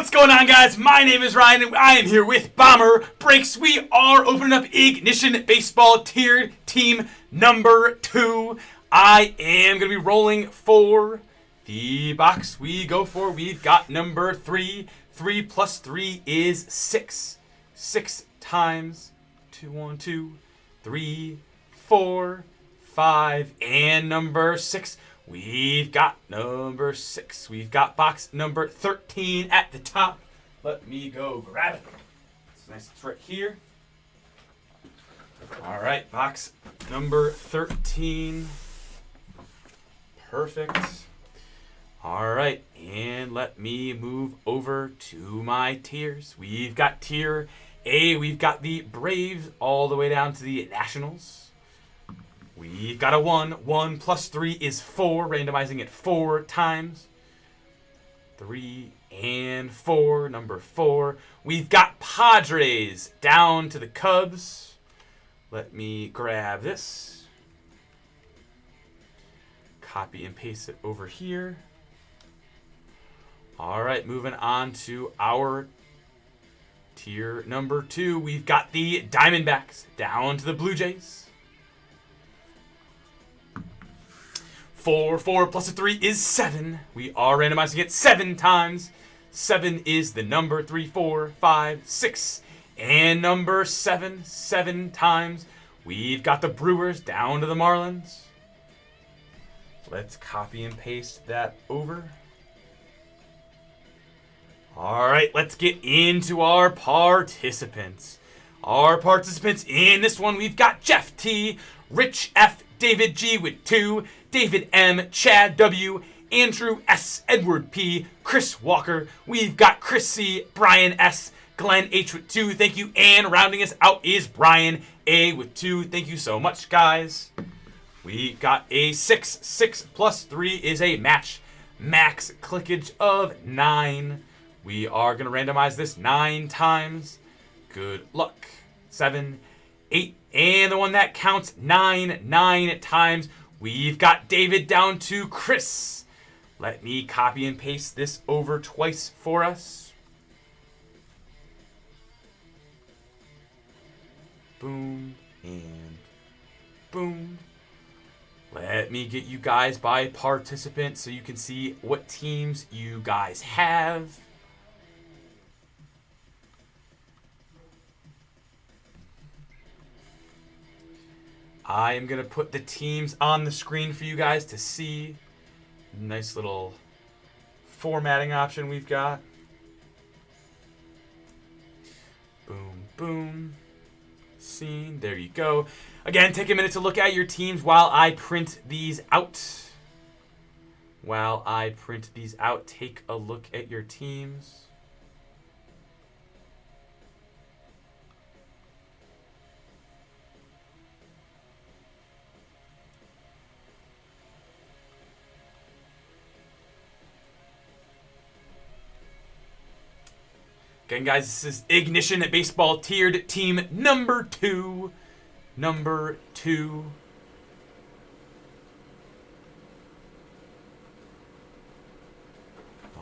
What's going on, guys? My name is Ryan, and I am here with Bomber Breaks. We are opening up Ignition Baseball Tiered Team number 2. I am going to be rolling for the box we go for. We've got number 3. 3 plus 3 is 6. 6 times 2, 1, 2, 3, 4, 5, and number 6. We've got number 6. We've got box number 13 at the top. Let me go grab it. It's nice. It's right here. All right, box number 13. Perfect. All right, and let me move over to my tiers. We've got tier A. We've got the Braves all the way down to the Nationals. We've got a 1. 1 plus 3 is 4. Randomizing it 4 times. 3 and 4. Number 4. We've got Padres down to the Cubs. Let me grab this. Copy and paste it over here. All right, moving on to our tier number 2. We've got the Diamondbacks down to the Blue Jays. 4 plus a 3 is 7. We are randomizing it 7 times. 7 is the number. 3, 4, 5, 6. And number 7. 7 times. We've got the Brewers down to the Marlins. Let's copy and paste that over. All right, let's get into our participants. Our participants in this one, we've got Jeff T, Rich F, David G with 2, David M, Chad W, Andrew S, Edward P, Chris Walker. We've got Chris C, Brian S, Glenn H with 2. Thank you. And rounding us out is Brian A with 2. Thank you so much, guys. We got a 6. 6 plus 3 is a match. Max clickage of 9. We are going to randomize this 9 times. Good luck. 7, 8, and the one that counts 9 times. We've got David down to Chris. Let me copy and paste this over twice for us. Boom and boom. Let me get you guys by participant so you can see what teams you guys have. I am going to put the teams on the screen for you guys to see. Nice little formatting option we've got. Boom, boom. Scene. There you go. Again, take a minute to look at your teams while I print these out. Take a look at your teams. Again, guys, this is Ignition Baseball Tiered Team number 2. Number 2.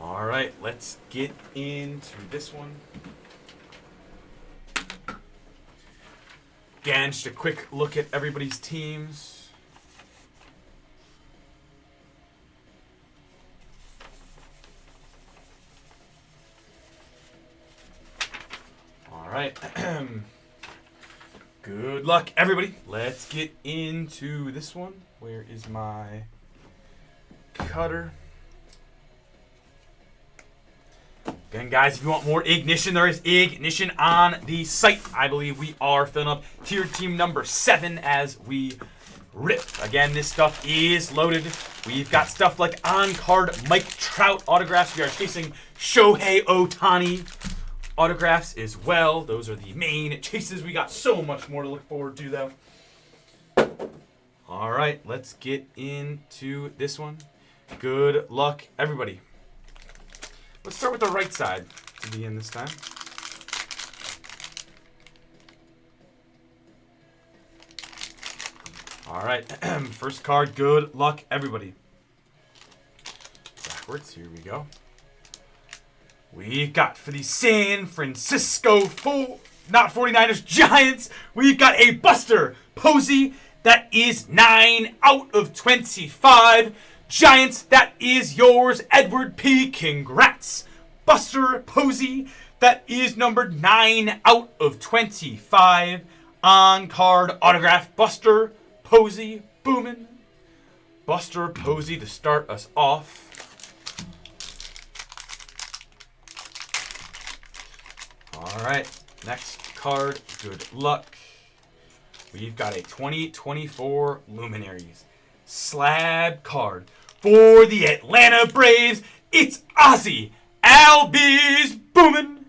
All right, let's get into this one. Again, just a quick look at everybody's teams. All right. Good luck, everybody. Let's get into this one. Where is my cutter? Again, guys, if you want more Ignition, there is Ignition on the site. I believe we are filling up tier team number 7 as we rip. Again, this stuff is loaded. We've got stuff like on-card Mike Trout autographs. We are chasing Shohei Ohtani autographs as well. Those are the main chases. We got so much more to look forward to, though. All right, let's get into this one. Good luck, everybody. Let's start with the right side to begin this time. All right, first card. Good luck, everybody. Backwards, here we go. We've got for the San Francisco not 49ers, Giants, we've got a Buster Posey. That is 9 out of 25. Giants, that is yours. Edward P. Congrats. Buster Posey, that is numbered 9 out of 25. On card autograph, Buster Posey, boomin'. Buster Posey to start us off. All right, next card, good luck. We've got a 2024 Luminaries slab card for the Atlanta Braves. It's Ozzie Albies, boomin'.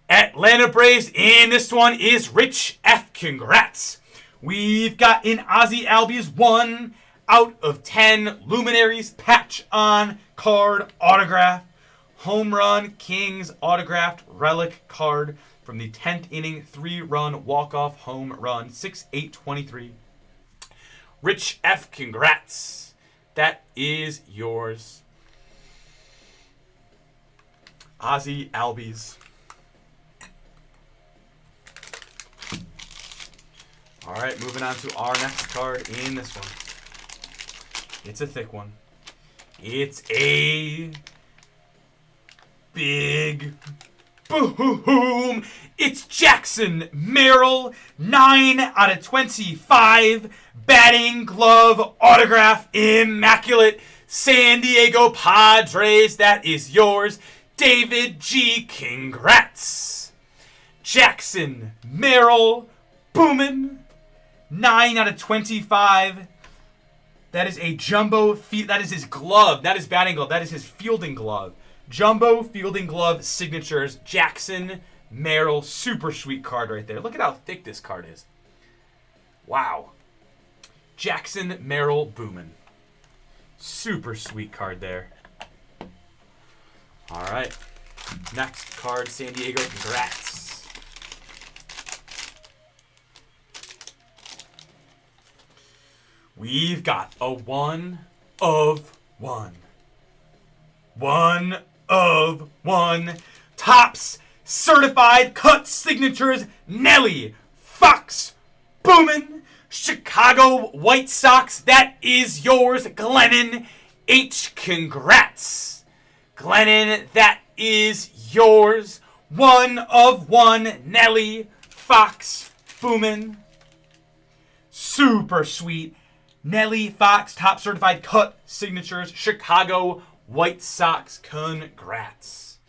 Atlanta Braves, and this one is Rich F. Congrats. We've got an Ozzie Albies 1 out of 10 Luminaries patch on card autograph. Home Run Kings autographed relic card from the 10th inning 3-run walk-off home run, 6/8/23. Rich F. Congrats. That is yours. Ozzie Albies. All right, moving on to our next card in this one. It's a thick one. It's a big boom. It's Jackson Merrill, 9 out of 25. Batting glove autograph, immaculate. San Diego Padres, that is yours. David G. Congrats. Jackson Merrill, boomin'. 9 out of 25. That is a jumbo. That is his glove. That is batting glove. That is his fielding glove. Jumbo fielding glove signatures. Jackson Merrill. Super sweet card right there. Look at how thick this card is. Wow. Jackson Merrill boomin'. Super sweet card there. All right. Next card, San Diego. Congrats. We've got a 1 of 1. 1 of 1. Topps certified cut signatures. Nelly Fox boomin'. Chicago White Sox. That is yours. Glennon H. Congrats. Glennon, that is yours. 1 of 1. Nelly Fox boomin'. Super sweet. Nelly Fox, top certified cut signatures, Chicago White Sox. Congrats.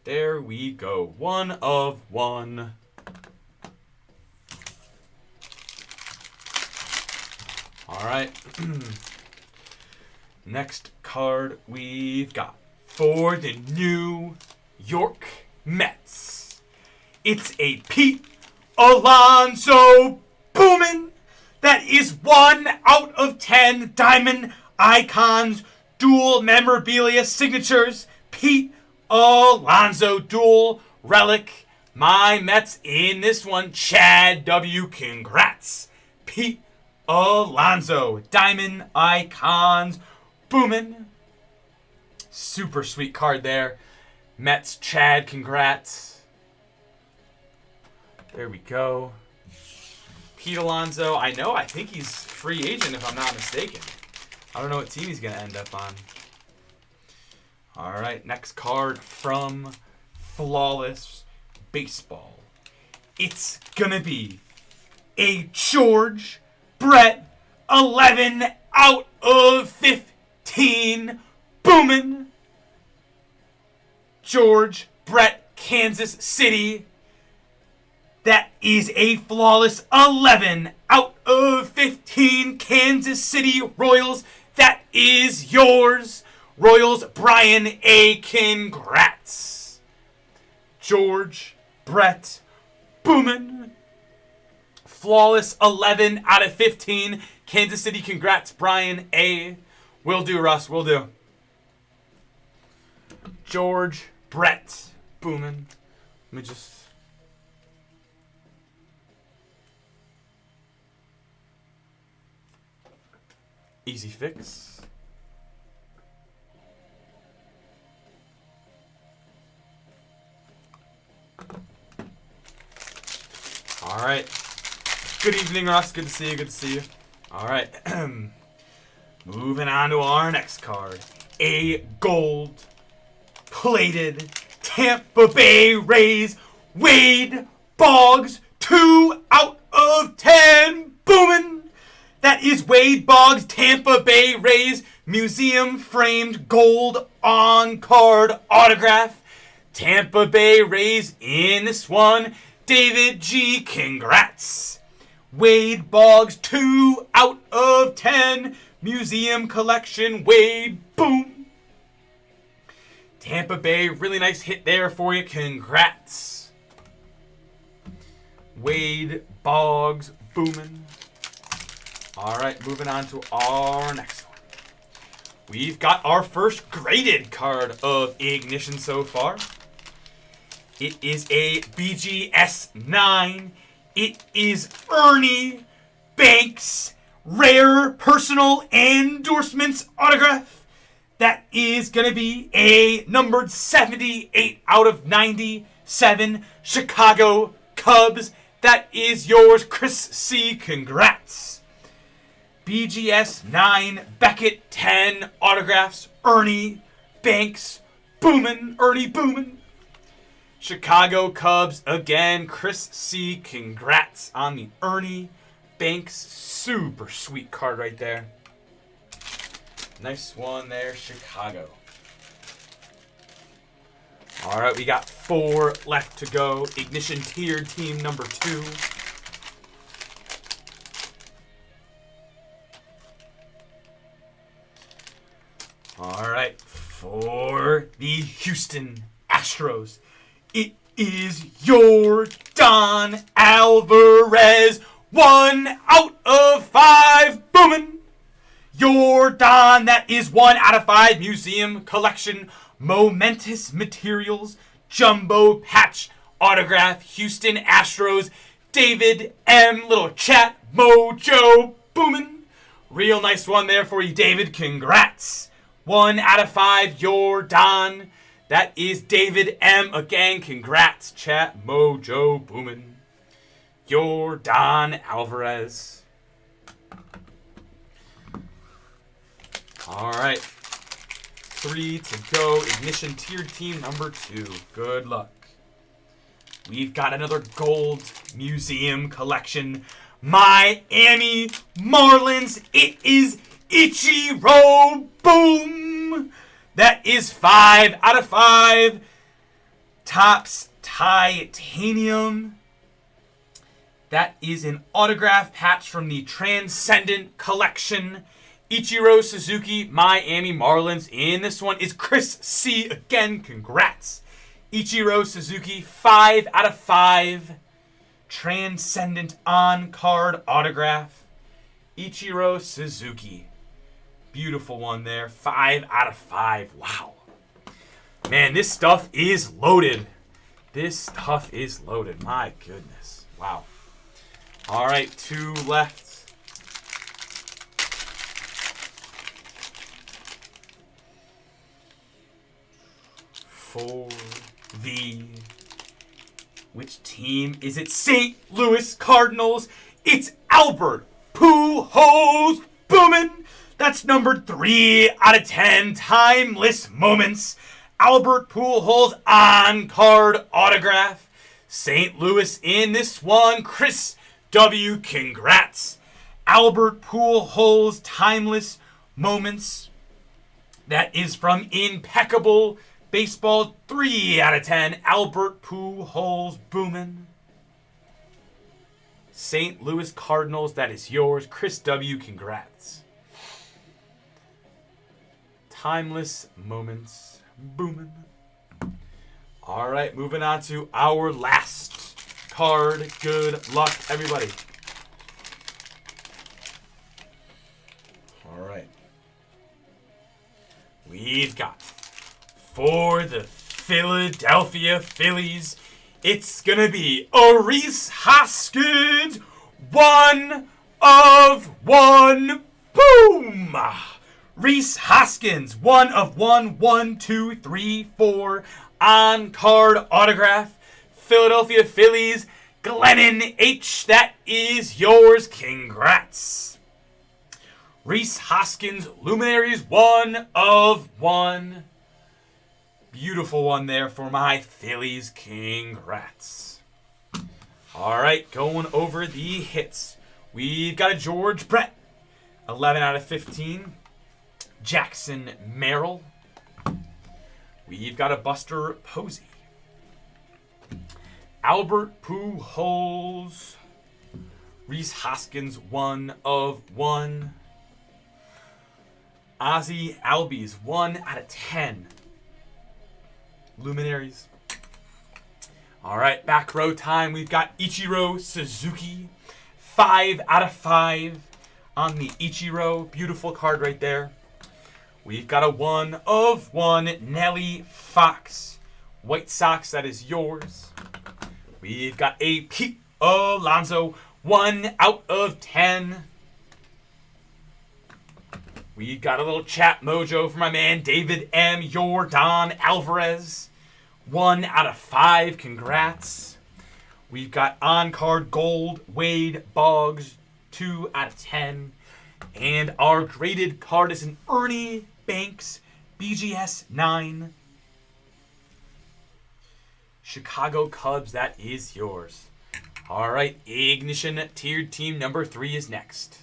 There we go. 1 of 1. All right. Next card we've got for the New York Mets. It's a Pete Alonso boomin'. That is 1 out of 10 Diamond Icons dual memorabilia signatures. Pete Alonso dual relic. My Mets in this one. Chad W. Congrats. Pete Alonso. Diamond Icons. Boomin'. Super sweet card there. Mets Chad. Congrats. There we go. Pete Alonso, I think he's free agent if I'm not mistaken. I don't know what team he's going to end up on. All right, next card from Flawless Baseball. It's going to be a George Brett 11 out of 15. Boomin'. George Brett, Kansas City. That is a flawless 11 out of 15 Kansas City Royals. That is yours. Royals, Brian A. Congrats. George Brett boomin'. Flawless 11 out of 15 Kansas City. Congrats, Brian A. Will do, Russ. Will do. George Brett boomin'. Let me just... Easy fix. All right. Good evening, Ross. Good to see you. Good to see you. All right. Moving on to our next card. A gold-plated Tampa Bay Rays Wade Boggs 2 out of 10. Boomin'! That is Wade Boggs Tampa Bay Rays museum framed gold on-card autograph. Tampa Bay Rays in this one. David G. Congrats. Wade Boggs 2 out of 10. Museum collection Wade. Boom. Tampa Bay, really nice hit there for you. Congrats. Wade Boggs boomin'. All right, moving on to our next one. We've got our first graded card of Ignition so far. It is a BGS 9. It is Ernie Banks rare personal endorsements autograph. That is going to be a numbered 78 out of 97 Chicago Cubs. That is yours, Chris C. Congrats. BGS 9, Beckett 10 autographs, Ernie Banks, boomin', Ernie boomin'. Chicago Cubs, again, Chris C. Congrats on the Ernie Banks. Super sweet card right there. Nice one there, Chicago. All right, we got 4 left to go. Ignition tiered team number 2. All right, for the Houston Astros, it is your Don Alvarez 1 out of 5. Boomin'. Your Don, that is 1 out of 5 museum collection. Momentous Materials Jumbo Patch Autograph. Houston Astros. David M. Little chat. Mojo. Boomin'. Real nice one there for you, David. Congrats. 1 out of 5. Your Don. That is David M. Again, congrats, chat. Mojo boomin'. Your Don Alvarez. All right. 3 to go. Ignition tiered team number 2. Good luck. We've got another gold museum collection. Miami Marlins. It is Ichiro. Boom. That is 5 out of 5. Topps Titanium. That is an autograph patch from the Transcendent Collection. Ichiro Suzuki, Miami Marlins. In this one is Chris C. Again, congrats. Ichiro Suzuki, 5 out of 5. Transcendent on-card autograph. Ichiro Suzuki. Beautiful one there. 5 out of 5. Wow. Man, this stuff is loaded. This stuff is loaded. My goodness. Wow. All right, 2 left. For the... Which team is it? St. Louis Cardinals. It's Albert Pujols. Boomin'. That's numbered 3 out of 10. Timeless Moments. Albert Pujols on-card autograph. St. Louis in this one. Chris W. Congrats. Albert Pujols Timeless Moments. That is from Impeccable Baseball. 3 out of 10. Albert Pujols boomin'. St. Louis Cardinals. That is yours. Chris W. Congrats. Timeless Moments. Boomin'. All right, moving on to our last card. Good luck, everybody. All right. We've got, for the Philadelphia Phillies, it's going to be a Rhys Hoskins 1 of 1. Boom! Rhys Hoskins, 1 of 1, 1, 2, 3, 4, on-card autograph. Philadelphia Phillies, Glennon H., that is yours. Congrats. Reese Hoskins, Luminaries, 1 of 1. Beautiful one there for my Phillies. Congrats. All right, going over the hits. We've got a George Brett, 11 out of 15. Jackson Merrill. We've got a Buster Posey. Albert Pujols. Reese Hoskins, 1 of 1. Ozzy Albies, 1 out of 10. Luminaries. All right, back row time. We've got Ichiro Suzuki, 5 out of 5 on the Ichiro. Beautiful card right there. We've got a 1 of 1 Nelly Fox. White Sox, that is yours. We've got a Pete Alonso, 1 out of 10. We got a little chat mojo for my man David M. Yordan Alvarez. 1 out of 5. Congrats. We've got on-card gold Wade Boggs. 2 out of 10. And our graded card is an Ernie Banks BGS 9. Chicago Cubs, that is yours. All right, Ignition Tiered Team number 3 is next.